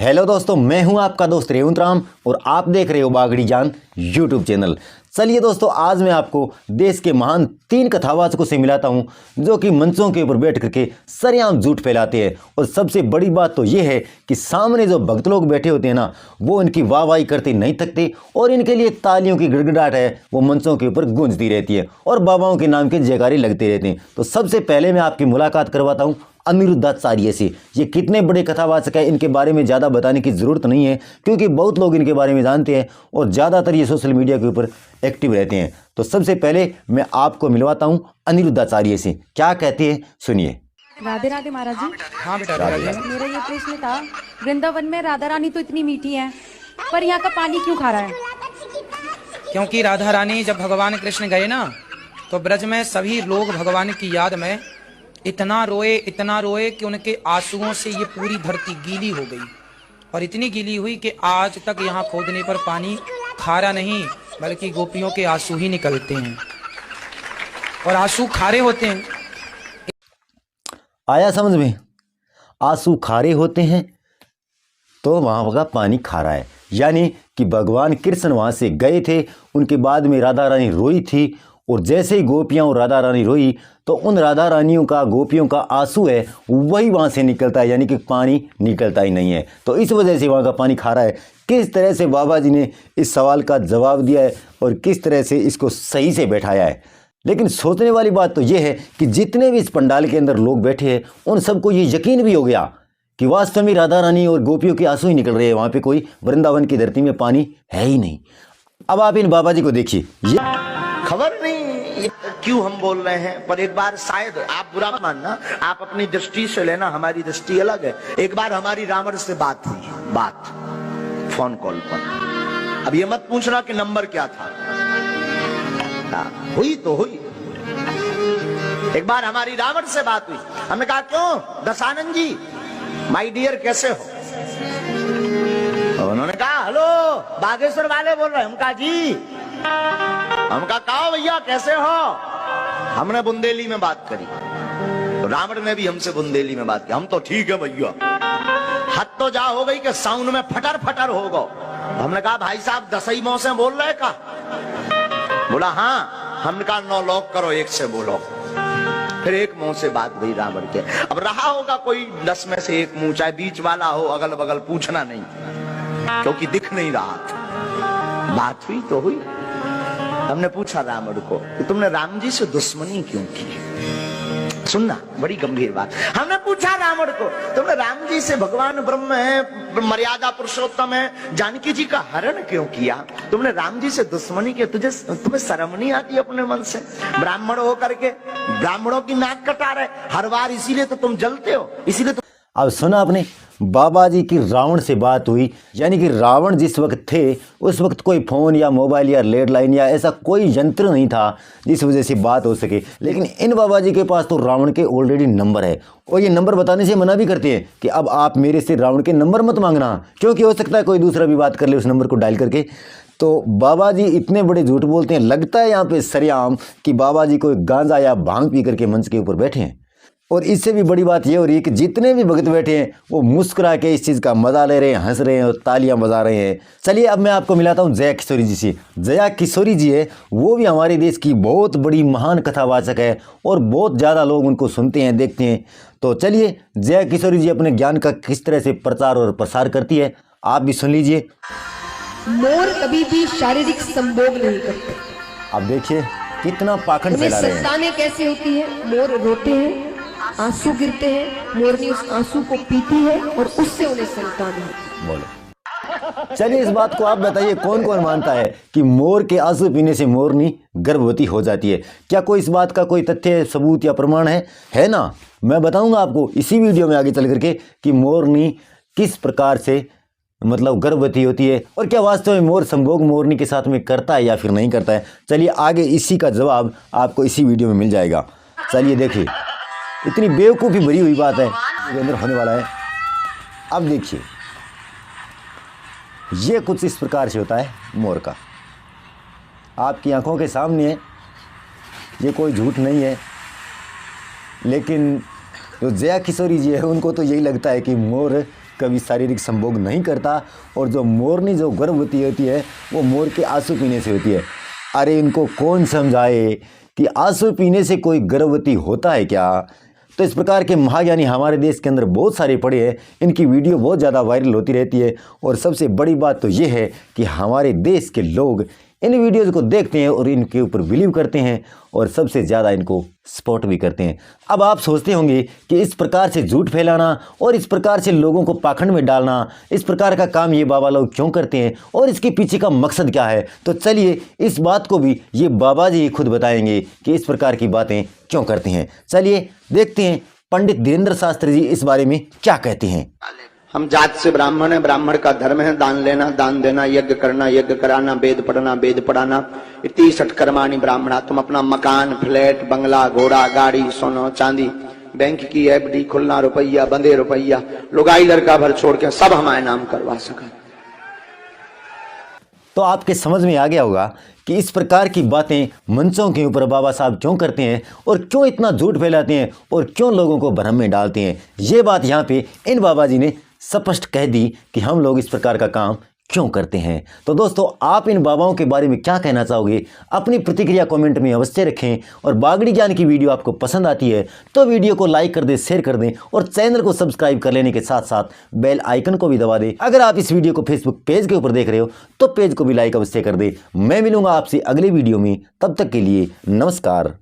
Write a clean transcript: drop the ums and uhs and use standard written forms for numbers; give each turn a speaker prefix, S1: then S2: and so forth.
S1: Hello दोस्तों, मैं हूं आपका दोस्त रेवंत राम और आप देख रहे हो बागड़ी जान यूट्यूब चैनल। चलिए दोस्तों, आज मैं आपको देश के महान 3 कथावाचकों से मिलाता हूं जो कि मंचों के ऊपर बैठ करके सरेआम झूठ फैलाते हैं। और सबसे बड़ी बात तो ये है कि सामने जो भक्त लोग बैठे होते हैं ना, वो इनकी वाहवाही करते नहीं थकते और इनके लिए तालियों की गड़गड़ाहट है वो मंचों के ऊपर गूंजती रहती है और बाबाओं के नाम के जयकारे लगते रहते हैं। तो सबसे पहले मैं आपकी मुलाकात करवाता हूँ अनिरुद्धाचार्य से। ये कितने बड़े कथावाचक है, इनके बारे में ज़्यादा बताने की ज़रूरत नहीं है क्योंकि बहुत लोग इनके बारे में जानते हैं और ज़्यादातर ये सोशल मीडिया के ऊपर एक्टिव रहते हैं। तो सबसे पहले मैं आपको मिलवाता हूं अनिरुद्धाचार्य से। क्या कहते हैं सुनिए।
S2: राधे राधे महाराज जी।
S3: हाँ बेटा
S2: मेरा ये प्रश्न था, वृंदावन में राधा रानी तो इतनी मीठी है, पर यहाँ का पानी क्यों खारा है?
S3: क्योंकि राधा रानी जब भगवान कृष्ण गए ना, तो ब्रज में सभी लोग भगवान की याद में इतना रोए कि उनके आंसुओं से ये पूरी धरती गीली हो गई। और इतनी गीली हुई कि आज तक यहाँ खोदने पर पानी खारा नहीं बल्कि गोपियों के आंसू ही निकलते हैं और आंसू खारे होते हैं।
S1: आया समझ में? आंसू खारे होते हैं तो वहाँ का पानी खारा है। यानी कि भगवान कृष्ण वहाँ से गए थे, उनके बाद में राधा रानी रोई थी और जैसे ही गोपियाँ और राधा रानी रोई तो उन राधा रानियों का, गोपियों का आंसू है वही वहाँ से निकलता है, यानी कि पानी निकलता ही नहीं है। तो इस वजह से वहाँ का पानी खारा है। किस तरह से बाबा जी ने इस सवाल का जवाब दिया है और किस तरह से इसको सही से बैठाया है। लेकिन सोचने वाली बात तो ये है कि जितने भी इस पंडाल के अंदर लोग बैठे हैं उन सबको ये यकीन भी हो गया कि वास्तव में राधा रानी और गोपियों के आंसू ही निकल रहे हैं, वहाँ पे कोई वृंदावन की धरती में पानी है ही नहीं। अब आप इन बाबा जी को देखिए, ये
S4: खबर नहीं क्यों हम बोल रहे हैं, पर एक बार शायद आप बुरा मत मानना, आप अपनी दृष्टि से लेना, हमारी दृष्टि अलग है। एक बार हमारी रावण से बात हुई, बात फोन कॉल पर। अब ये मत पूछना कि नंबर क्या था, हुई तो हुई। एक बार हमारी रावण से बात हुई, हमने कहा क्यों दशानंद जी माय डियर कैसे हो? उन्होंने कहा हेलो बागेश्वर वाले बोल रहे हैं। हम कहा जी, हम कहा भैया कैसे हो? हमने बुंदेली में बात करी, तो रावण ने भी हमसे बुंदेली में बात की। हम तो ठीक है भैया। हद तो जा हो गई कि साउंड में फटर फटर हो गो। हमने कहा भाई साहब दसई मौ से बोल रहे का? बोला हाँ। हमने कहा 9 लॉक करो, 1 से बोलो। फिर 1 मुंह से बात हुई रावण के। अब रहा होगा कोई 10 में से 1 मुंह, चाहे बीच वाला हो, अगल बगल पूछना नहीं क्योंकि दिख नहीं रहा था। बात हुई तो हुई। हमने पूछा रावण को कि तुमने राम जी से दुश्मनी क्यों की? सुनना, बड़ी गंभीर बात। हमने पूछा रावण को तुमने राम जी से, भगवान ब्रह्म है, मर्यादा पुरुषोत्तम है, जानकी जी का हरण क्यों किया? तुमने राम जी से दुश्मनी की, तुम्हें शर्म नहीं आती अपने मन से? ब्राह्मण हो करके ब्राह्मणों की नाक कटा रहे हर बार, इसीलिए तो तुम जलते हो, इसीलिए तो।
S1: अब सुना आपने, बाबा जी की रावण से बात हुई। यानी कि रावण जिस वक्त थे उस वक्त कोई फ़ोन या मोबाइल या लैंडलाइन या ऐसा कोई यंत्र नहीं था जिस वजह से बात हो सके। लेकिन इन बाबा जी के पास तो रावण के ऑलरेडी नंबर है और ये नंबर बताने से मना भी करते हैं कि अब आप मेरे से रावण के नंबर मत मांगना, क्योंकि हो सकता है कोई दूसरा भी बात कर ले उस नंबर को डायल करके। तो बाबा जी इतने बड़े झूठ बोलते हैं, लगता है यहाँ पे सरेआम कि बाबा जी कोई गांजा या भांग पी करके मंच के ऊपर बैठे हैं। और इससे भी बड़ी बात यह हो रही है कि जितने भी भक्त बैठे हैं वो मुस्कुरा के इस चीज़ का मजा ले रहे हैं, हंस रहे हैं और तालियां बजा रहे हैं। चलिए अब मैं आपको मिलाता हूं जया किशोरी जी से। जया किशोरी जी है, वो भी हमारे देश की बहुत बड़ी महान कथावाचक है और बहुत ज़्यादा लोग उनको सुनते हैं, देखते हैं। तो चलिए जया किशोरी जी अपने ज्ञान का किस तरह से प्रचार और प्रसार करती है, आप भी सुन लीजिए।
S5: मोर कभी भी शारीरिक संभोग नहीं करते।
S1: अब देखिए कितना पाखंड फैला रहे हैं।
S5: संतानें कैसे होती है? मोर रोते हैं, आंसू गिरते हैं, मोरनी उस आंसू को पीती है और उससे उन्हें संतान है।
S1: बोलो, चलिए इस बात को आप बताइए, कौन कौन मानता है कि मोर के आंसू पीने से मोरनी गर्भवती हो जाती है? क्या कोई इस बात का कोई तथ्य, सबूत या प्रमाण है ना? मैं बताऊंगा आपको इसी वीडियो में आगे चल करके कि मोरनी किस प्रकार से मतलब गर्भवती होती है और क्या वास्तव में मोर संभोग मोरनी के साथ में करता है या फिर नहीं करता है। चलिए आगे इसी का जवाब आपको इसी वीडियो में मिल जाएगा। चलिए देखिए, इतनी बेवकूफ़ी भरी हुई बात है इसके अंदर होने वाला है। अब देखिए, ये कुछ इस प्रकार से होता है मोर का, आपकी आंखों के सामने है, ये कोई झूठ नहीं है। लेकिन जो जया किशोरी जी है उनको तो यही लगता है कि मोर कभी शारीरिक संभोग नहीं करता, और जो मोरनी जो गर्भवती होती है वो मोर के आंसू पीने से होती है। अरे इनको कौन समझाए कि आंसू पीने से कोई गर्भवती होता है क्या। तो इस प्रकार के महाज्ञानी हमारे देश के अंदर बहुत सारे पड़े हैं, इनकी वीडियो बहुत ज़्यादा वायरल होती रहती है। और सबसे बड़ी बात तो ये है कि हमारे देश के लोग इन वीडियोज़ को देखते हैं और इनके ऊपर बिलीव करते हैं, और सबसे ज़्यादा इनको सपोर्ट भी करते हैं। अब आप सोचते होंगे कि इस प्रकार से झूठ फैलाना और इस प्रकार से लोगों को पाखंड में डालना, इस प्रकार का काम ये बाबा लोग क्यों करते हैं और इसके पीछे का मकसद क्या है। तो चलिए इस बात को भी ये बाबा जी खुद बताएंगे कि इस प्रकार की बातें क्यों करते हैं। चलिए देखते हैं पंडित धीरेन्द्र शास्त्री जी इस बारे में क्या कहते हैं।
S4: हम जात से ब्राह्मण है, ब्राह्मण का धर्म है दान लेना, दान देना, यज्ञ करना, यज्ञ कराना, वेद पढ़ना, वेद पढ़ाना। 30 कर्माणि ब्राह्मणा। तुम अपना मकान, फ्लैट, बंगला, घोड़ा, गाड़ी, सोना, चांदी, बैंक की एफडी खुलना, रुपया, बंदे रुपया, लुगाई लड़का भर छोड़ के सब हमारे नाम करवा सका।
S1: तो आपके समझ में आ गया होगा कि इस प्रकार की बातें मंचों के ऊपर बाबा साहब क्यों करते हैं और क्यों इतना झूठ फैलाते हैं और क्यों लोगों को भ्रम में डालते हैं। ये बात यहाँ पे इन बाबा जी ने स्पष्ट कह दी कि हम लोग इस प्रकार का काम क्यों करते हैं। तो दोस्तों आप इन बाबाओं के बारे में क्या कहना चाहोगे, अपनी प्रतिक्रिया कमेंट में अवश्य रखें। और बागड़ी ज्ञान की वीडियो आपको पसंद आती है तो वीडियो को लाइक कर दें, शेयर कर दें और चैनल को सब्सक्राइब कर लेने के साथ साथ बेल आइकन को भी दबा दें। अगर आप इस वीडियो को फेसबुक पेज के ऊपर देख रहे हो तो पेज को भी लाइक अवश्य कर दें। मैं मिलूंगा आपसे अगले वीडियो में, तब तक के लिए नमस्कार।